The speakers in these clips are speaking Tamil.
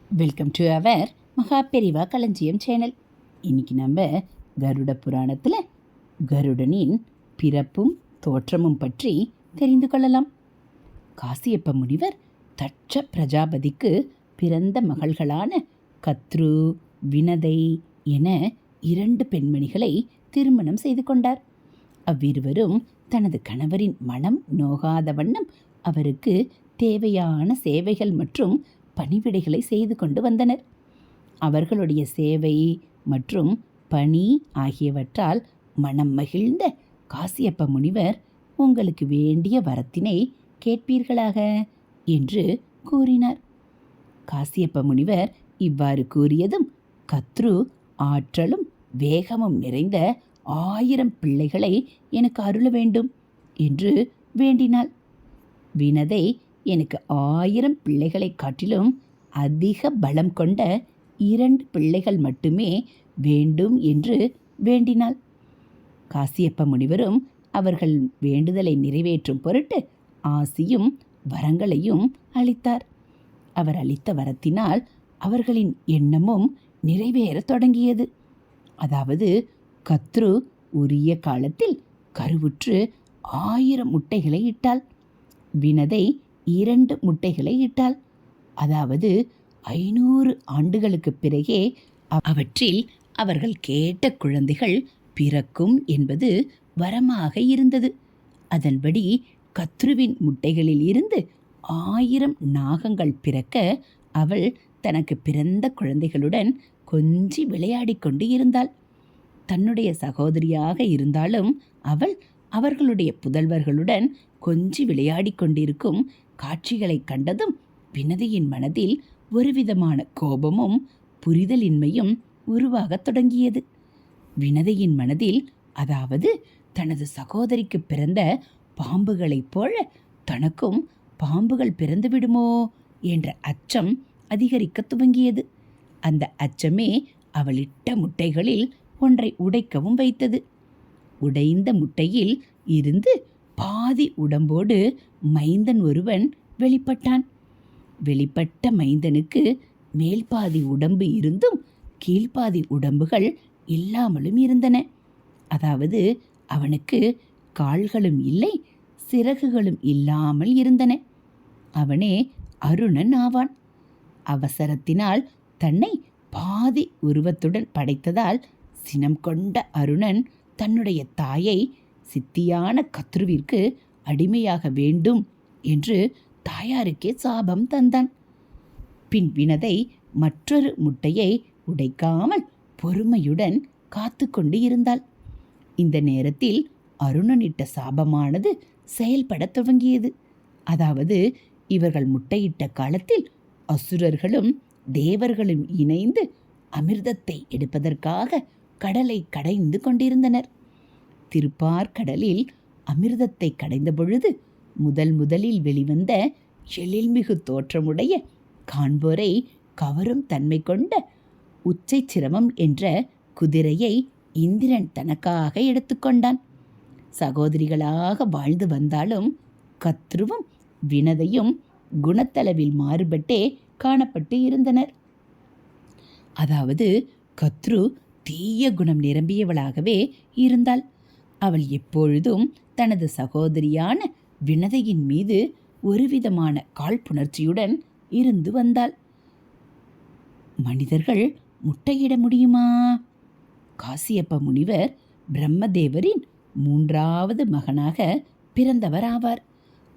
வெல்கம் டு அவர் மகாபெரிவா களஞ்சியம் சேனல். இன்னைக்கு நம்ம கருட புராணத்தில் கருடனின் பிறப்பும் தோற்றமும் பற்றி தெரிந்து கொள்ளலாம். காசியப்ப முனிவர் தட்ச பிரஜாபதிக்கு பிறந்த மகள்களான கத்ரு, வினதை என 2 பெண்மணிகளை திருமணம் செய்து கொண்டார். அவ்விருவரும் தனது கணவரின் மனம் நோகாத வண்ணம் அவருக்கு தேவையான சேவைகள் மற்றும் பணிவிடைகளை செய்து கொண்டு வந்தனர். அவர்களுடைய சேவை மற்றும் பணி ஆகியவற்றால் மனம் மகிழ்ந்த காசியப்ப முனிவர், உங்களுக்கு வேண்டிய வரத்தினை கேட்பீர்களாக என்று கூறினார். காசியப்ப முனிவர் இவ்வாறு கூறியதும் கத்ரு ஆற்றலும் வேகமும் நிறைந்த 1000 பிள்ளைகளை எனக்கு அருள வேண்டும் என்று வேண்டினாள். வினதை எனக்கு 1000 பிள்ளைகளை காட்டிலும் அதிக பலம் கொண்ட 2 பிள்ளைகள் மட்டுமே வேண்டும் என்று வேண்டினாள். காசியப்ப முனிவரும் அவர்கள் வேண்டுதலை நிறைவேற்றும் பொருட்டு ஆசியும் வரங்களையும் அளித்தார். அவர் அளித்த வரத்தினால் அவர்களின் எண்ணமும் நிறைவேறத் தொடங்கியது. அதாவது கத்ரு உரிய காலத்தில் கருவுற்று 1000 முட்டைகளை இட்டாள். வினதை 2 முட்டைகளை இட்டாள். அதாவது 500 ஆண்டுகளுக்கு பிறகே அவற்றில் அவர்கள் கேட்ட குழந்தைகள் பிறக்கும் என்பது வரமாக இருந்தது. அதன்படி கத்ருவின் முட்டைகளில் இருந்து 1000 நாகங்கள் பிறக்க அவள் தனக்கு பிறந்த குழந்தைகளுடன் கொஞ்சி விளையாடி கொண்டு இருந்தாள். தன்னுடைய சகோதரியாக இருந்தாலும் அவள் அவர்களுடைய புதல்வர்களுடன் கொஞ்சி விளையாடி கொண்டிருக்கும் காட்சிகளை கண்டதும் வினதையின் மனதில் ஒருவிதமான கோபமும் புரிதலின்மையும் உருவாகத் தொடங்கியது. வினதையின் மனதில், அதாவது தனது சகோதரிக்கு பிறந்த பாம்புகளைப் போல தனக்கும் பாம்புகள் பிறந்து விடுமோ என்ற அச்சம் அதிகரிக்க துவங்கியது. அந்த அச்சமே அவளிட்ட முட்டைகளில் ஒன்றை உடைக்கவும் வைத்தது. உடைந்த முட்டையில் இருந்து பாதி உடம்போடு மைந்தன் ஒருவன் வெளிப்பட்டான். வெளிப்பட்ட மைந்தனுக்கு மேல்பாதி உடம்பு இருந்தும் கீழ்பாதி உடம்புகள் இல்லாமலும் இருந்தன. அதாவது அவனுக்கு கால்களும் இல்லை, சிறகுகளும் இல்லாமல் இருந்தன. அவனே அருணன் ஆவான். அவசரத்தினால் தன்னை பாதி உருவத்துடன் படைத்ததால் சினம் கொண்ட அருணன் தன்னுடைய தாயை சித்தியான கத்ருவிற்கு அடிமையாக வேண்டும் என்று தாயாருக்கே சாபம் தந்தான். பின் வினதை மற்றொரு முட்டையை உடைக்காமல் பொறுமையுடன் காத்து கொண்டு இருந்தாள். இந்த நேரத்தில் அருணனிட்ட சாபமானது செயல்பட துவங்கியது. அதாவது இவர்கள் முட்டையிட்ட காலத்தில் அசுரர்களும் தேவர்களும் இணைந்து அமிர்தத்தை எடுப்பதற்காக கடலை கடைந்து கொண்டிருந்தனர். திருப்பார்கடலில் அமிர்தத்தை கடைந்த பொழுது முதலில் வெளிவந்த எழில்மிகு தோற்றமுடைய காண்போரை கவரும் தன்மை கொண்ட உச்சை சிரமம் என்ற குதிரையை இந்திரன் தனக்காக எடுத்துக்கொண்டான். சகோதரிகளாக வாழ்ந்து வந்தாலும் கத்ருவும் வினதையும் குணத்தளவில் மாறுபட்டே காணப்பட்டு இருந்தனர். அதாவது கத்ரு தீய குணம் நிரம்பியவளாகவே இருந்தாள். அவள் எப்பொழுதும் தனது சகோதரியான வினதையின் மீது ஒருவிதமான காழ்ப்புணர்ச்சியுடன் இருந்து வந்தாள். மனிதர்கள் முட்டையிட முடியுமா? காசியப்ப முனிவர் பிரம்மதேவரின் 3வது மகனாக பிறந்தவர் ஆவார்.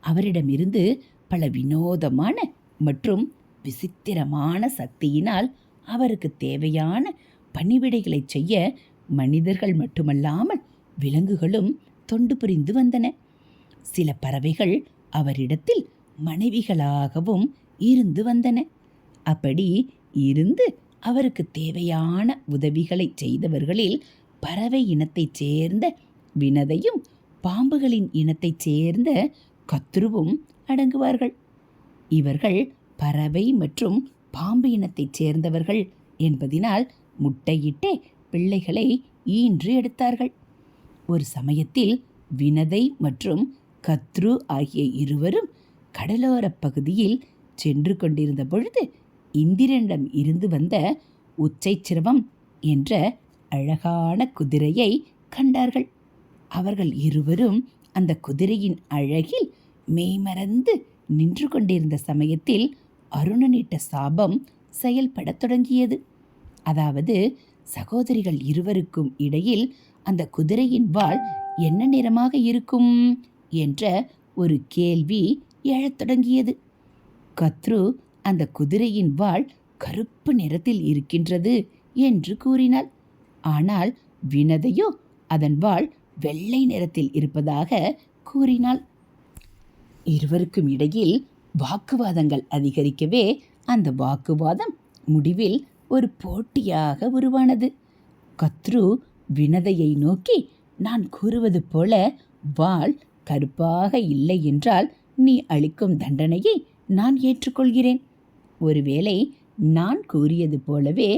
அவரிடமிருந்து பல வினோதமான மற்றும் விசித்திரமான சக்தியினால் அவருக்கு தேவையான பணிவிடைகளை செய்ய மனிதர்கள் மட்டுமல்லாமல் விலங்குகளும் தொண்டு புரிந்து வந்தன. சில பறவைகள் அவரிடத்தில் மனைவிகளாகவும் இருந்து வந்தன. அப்படி இருந்து அவருக்கு தேவையான உதவிகளை செய்தவர்களில் பறவை இனத்தைச் சேர்ந்த வினதையும் பாம்புகளின் இனத்தைச் சேர்ந்த கத்ருவும் அடங்குவார்கள். இவர்கள் பறவை மற்றும் பாம்பு இனத்தைச் சேர்ந்தவர்கள் என்பதினால் முட்டையிட்டே பிள்ளைகளை ஈன்று எடுத்தார்கள். ஒரு சமயத்தில் வினதை மற்றும் கத்ரு ஆகிய இருவரும் கடலோரப் பகுதியில் சென்று கொண்டிருந்த பொழுது இந்திரனிடம் இருந்து வந்த உச்சைச்சிரவம் என்ற அழகான குதிரையை கண்டார்கள். அவர்கள் இருவரும் அந்த குதிரையின் அழகில் மெய்மறந்து நின்று கொண்டிருந்த சமயத்தில் அருணனிட்ட சாபம் செயல்படத் தொடங்கியது. அதாவது சகோதரிகள் இருவருக்கும் இடையில் அந்த குதிரையின் வால் என்ன நிறமாக இருக்கும் என்ற ஒரு கேள்வி எழத் தொடங்கியது. கத்ரு அந்த குதிரையின் வால் கருப்பு நிறத்தில் இருக்கின்றது என்று கூறினாள். ஆனால் வினதையோ அதன் வால் வெள்ளை நிறத்தில் இருப்பதாக கூறினாள். இருவருக்கும் இடையில் வாக்குவாதங்கள் அதிகரிக்கவே அந்த வாக்குவாதம் முடிவில் ஒரு போட்டியாக உருவானது. கத்ரு வினதையை நோக்கி, நான் கூறுவது போல வால் கருப்பாக இல்லை என்றால் நீ அளிக்கும் தண்டனையை நான் ஏற்றுக்கொள்கிறேன். ஒருவேளை நான் கூறியது போலவே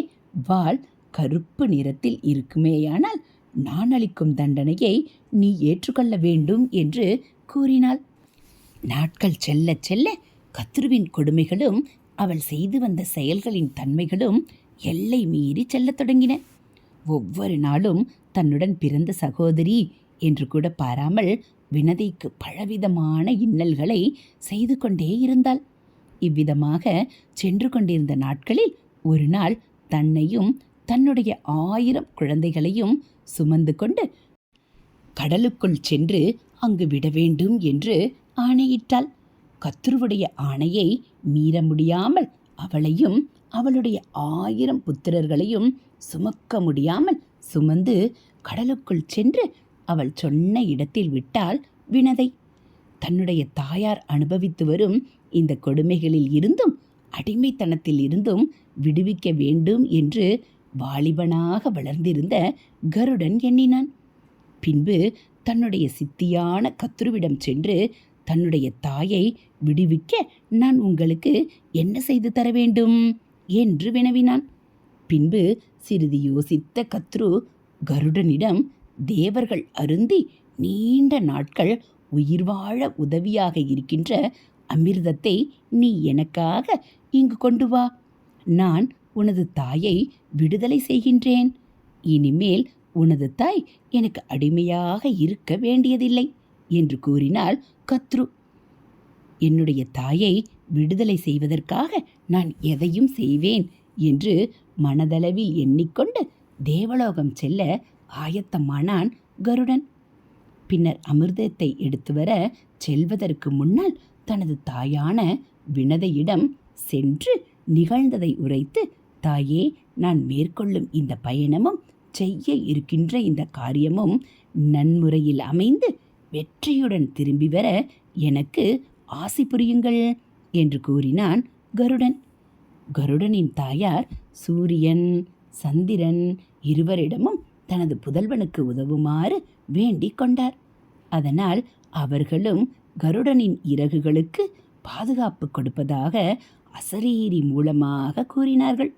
வால் கருப்பு நிறத்தில் இருக்குமேயானால் நான் அளிக்கும் தண்டனையை நீ ஏற்றுக்கொள்ள வேண்டும் என்று கூறினாள். நாட்கள் செல்ல செல்ல கத்ருவின் கொடுமைகளும் அவள் செய்து வந்த செயல்களின் தன்மைகளும் எல்லை மீறி செல்லத் தொடங்கின. ஒவ்வொரு நாளும் தன்னுடன் பிறந்த சகோதரி என்று கூட பாராமல் வினதைக்கு பலவிதமான இன்னல்களை செய்து கொண்டே இருந்தாள். இவ்விதமாக சென்று கொண்டிருந்த நாட்களில் ஒரு நாள் தன்னையும் தன்னுடைய 1000 குழந்தைகளையும் சுமந்து கொண்டு கடலுக்குள் சென்று அங்கு விட வேண்டும் என்று ஆணையிட்டாள். கத்ருவுடைய ஆணையை மீற முடியாமல் அவளையும் அவளுடைய 1000 புத்திரர்களையும் சுமக்க முடியாமல் சுமந்து கடலுக்குள் சென்று அவள் சொன்ன இடத்தில் விட்டாள் வினதை. தன்னுடைய தாயார் அனுபவித்து வரும் இந்த கொடுமைகளில் இருந்தும் அடிமைத்தனத்தில் இருந்தும் விடுவிக்க வேண்டும் என்று வாலிபனாக வளர்ந்திருந்த கருடன் எண்ணினான். பின்பு தன்னுடைய சித்தியான கத்ருவிடம் சென்று தன்னுடைய தாயை விடுவிக்க நான் உங்களுக்கு என்ன செய்து தர வேண்டும் என்று வினவினான். பின்பு சிறிது யோசித்த கத்ரு கருடனிடம், தேவர்கள் அருந்தி நீண்ட நாட்கள் உயிர் வாழ உதவியாக இருக்கின்ற அமிர்தத்தை நீ எனக்காக இங்கு கொண்டு வா. நான் உனது தாயை விடுதலை செய்கின்றேன். இனிமேல் உனது தாய் எனக்கு அடிமையாக இருக்க வேண்டியதில்லை என்று கூறினாள் கத்ரு. என்னுடைய தாயை விடுதலை செய்வதற்காக நான் எதையும் செய்வேன் என்று மனதளவில் எண்ணிக்கொண்டு தேவலோகம் செல்ல ஆயத்தமானான் கருடன். பின்னர் அமிர்தத்தை எடுத்து வர செல்வதற்கு முன்னால் தனது தாயான வினதையிடம் சென்று நிகழ்ந்ததை உரைத்து, தாயே, நான் மேற்கொள்ளும் இந்த பயணமும் செய்ய இருக்கின்ற இந்த காரியமும் நன்முறையில் அமைந்து வெற்றியுடன் திரும்பி வர எனக்கு ஆசி புரியுங்கள் என்று கூறினான் கருடன். கருடனின் தாயார் சூரியன், சந்திரன் இருவரிடமும் தனது புதல்வனுக்கு உதவுமாறு வேண்டிக் கொண்டார். அதனால் அவர்களும் கருடனின் இறகுகளுக்கு பாதுகாப்பு கொடுப்பதாக அசரீரி மூலமாக கூறினார்கள்.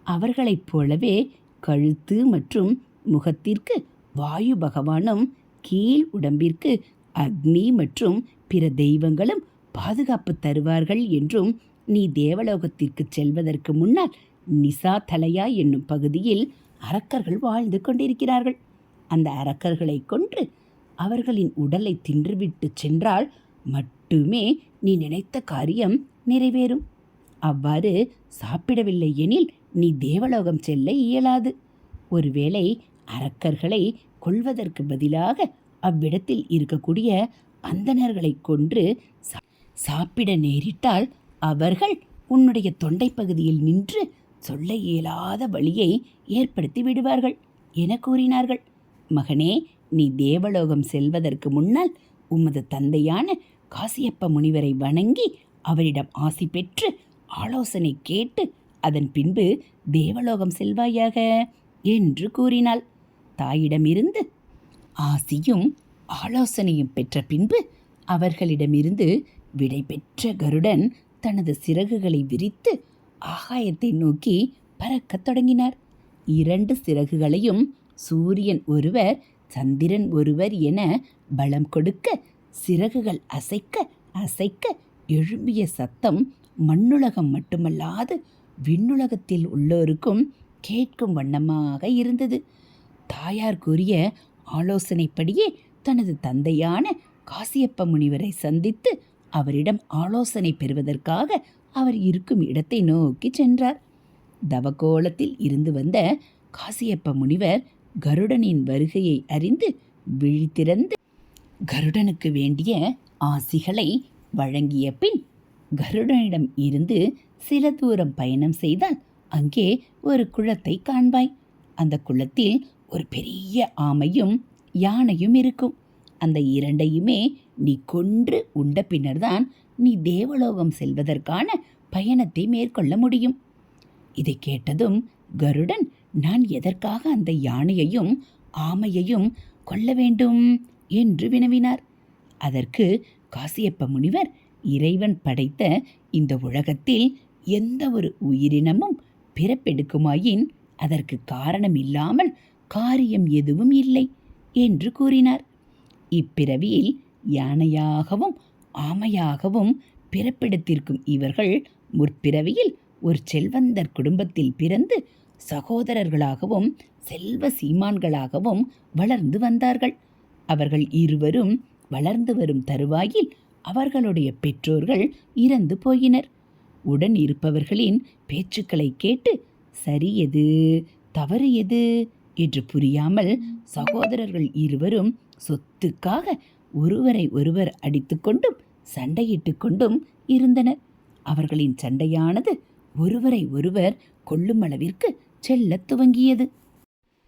அவர்களைப் போலவே கழுத்து மற்றும் முகத்திற்கு வாயு பகவானும் கீழ் உடம்பிற்கு அக்னி மற்றும் பிற தெய்வங்களும் பாதுகாப்பு தருவார்கள் என்றும் நீ தேவலோகத்திற்கு செல்வதற்கு முன்னால் நிசா தலயா என்னும் பகுதியில் அரக்கர்கள் வாழ்ந்து கொண்டிருக்கிறார்கள். அந்த அரக்கர்களை கொன்று அவர்களின் உடலை தின்றுவிட்டு சென்றால் மட்டுமே நீ நினைத்த காரியம் நிறைவேறும். அவ்வாறு சாப்பிடவில்லை எனில் நீ தேவலோகம் செல்ல இயலாது. ஒருவேளை அரக்கர்களை கொல்வதற்கு பதிலாக அவ்விடத்தில் இருக்கக்கூடிய அந்தணர்களை கொன்று சாப்பிட நேரிட்டால் அவர்கள் உன்னுடைய தொண்டை பகுதியில் நின்று சொல்ல இயலாத வழியை ஏற்படுத்தி விடுவார்கள் என கூறினார்கள். மகனே, நீ தேவலோகம் செல்வதற்கு முன்னால் உமது தந்தையான காசியப்ப முனிவரை வணங்கி அவரிடம் ஆசி பெற்று ஆலோசனை கேட்டு அதன் பின்பு தேவலோகம் செல்வாயாக என்று கூறினாள். தாயிடமிருந்து ஆசியும் ஆலோசனையும் பெற்ற பின்பு அவர்களிடமிருந்து விடை பெற்ற கருடன் தனது சிறகுகளை விரித்து ஆகாயத்தை நோக்கி பறக்கத் தொடங்கினார். 2 சிறகுகளையும் சூரியன் ஒருவர், சந்திரன் ஒருவர் என பலம் கொடுக்க சிறகுகள் அசைக்க அசைக்க எழும்பிய சத்தம் மண்ணுலகம் மட்டுமல்லாது விண்ணுலகத்தில் உள்ளோருக்கும் கேட்கும் வண்ணமாக இருந்தது. தாயார் கூறிய ஆலோசனைப்படியே தனது தந்தையான காசியப்ப முனிவரை சந்தித்து அவரிடம் ஆலோசனை பெறுவதற்காக அவர் இருக்கும் இடத்தை நோக்கி சென்றார். தவக்கோலத்தில் இருந்து வந்த காசியப்ப முனிவர் கருடனின் வருகையை அறிந்து விழித்திறந்து கருடனுக்கு வேண்டிய ஆசிகளை வழங்கிய பின் கருடனிடம் இருந்து சில தூரம் பயணம் செய்தால் அங்கே ஒரு குளத்தை காண்பாய். அந்த குளத்தில் ஒரு பெரிய ஆமையும் யானையும் இருக்கும். அந்த இரண்டையுமே நீ கொன்று உண்ட பின்னர்தான் நீ தேவலோகம் செல்வதற்கான பயணத்தை மேற்கொள்ள முடியும். இதை கேட்டதும் கருடன், நான் எதற்காக அந்த யானையையும் ஆமையையும் கொல்ல வேண்டும் என்று வினவினார். அதற்கு காசியப்ப முனிவர், இறைவன் படைத்த இந்த உலகத்தில் எந்த ஒரு உயிரினமும் பிறப்பெடுக்குமாயின் அதற்கு காரணம் இல்லாமல் காரியம் எதுவும் இல்லை என்று கூறினார். இப்பிறவியில் யானையாகவும் ஆமையாகவும் பிறப்பெடுத்திருக்கும் இவர்கள் முற்பிறவியில் ஒரு செல்வந்தர் குடும்பத்தில் பிறந்து சகோதரர்களாகவும் செல்வ சீமான்களாகவும் வளர்ந்து வந்தார்கள். அவர்கள் இருவரும் வளர்ந்து வரும் தருவாயில் அவர்களுடைய பெற்றோர்கள் இறந்து போயினர். உடன் இருப்பவர்களின் பேச்சுக்களை கேட்டு சரி எது தவறு எது என்று புரியாமல் சகோதரர்கள் இருவரும் சொத்துக்காக ஒருவரை ஒருவர் அடித்துக்கொண்டும் சண்டையிட்டு கொண்டும் இருந்தனர். அவர்களின் சண்டையானது ஒருவரை ஒருவர் கொல்லும் அளவிற்கு செல்லத் துவங்கியது.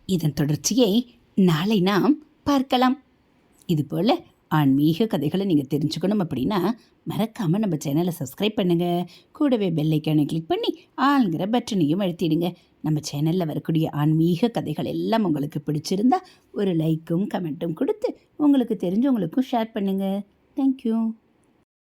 இதன் தொடர்ச்சியை நாளை நாம் பார்க்கலாம். இதுபோல் ஆன்மீக கதைகளை நீங்கள் தெரிஞ்சுக்கணும் அப்படின்னா மறக்காமல் நம்ம சேனலை சப்ஸ்கிரைப் பண்ணுங்கள். கூடவே பெல் ஐக்கானை கிளிக் பண்ணி ஆளுங்கிற பட்டனையும் அழுத்திடுங்க. நம்ம சேனலில் வரக்கூடிய ஆன்மீக கதைகள் எல்லாம் உங்களுக்கு பிடிச்சிருந்தா ஒரு லைக்கும் கமெண்ட்டும் கொடுத்து உங்களுக்கு தெரிஞ்சவங்களுக்கும் ஷேர் பண்ணுங்கள். தேங்க்யூ.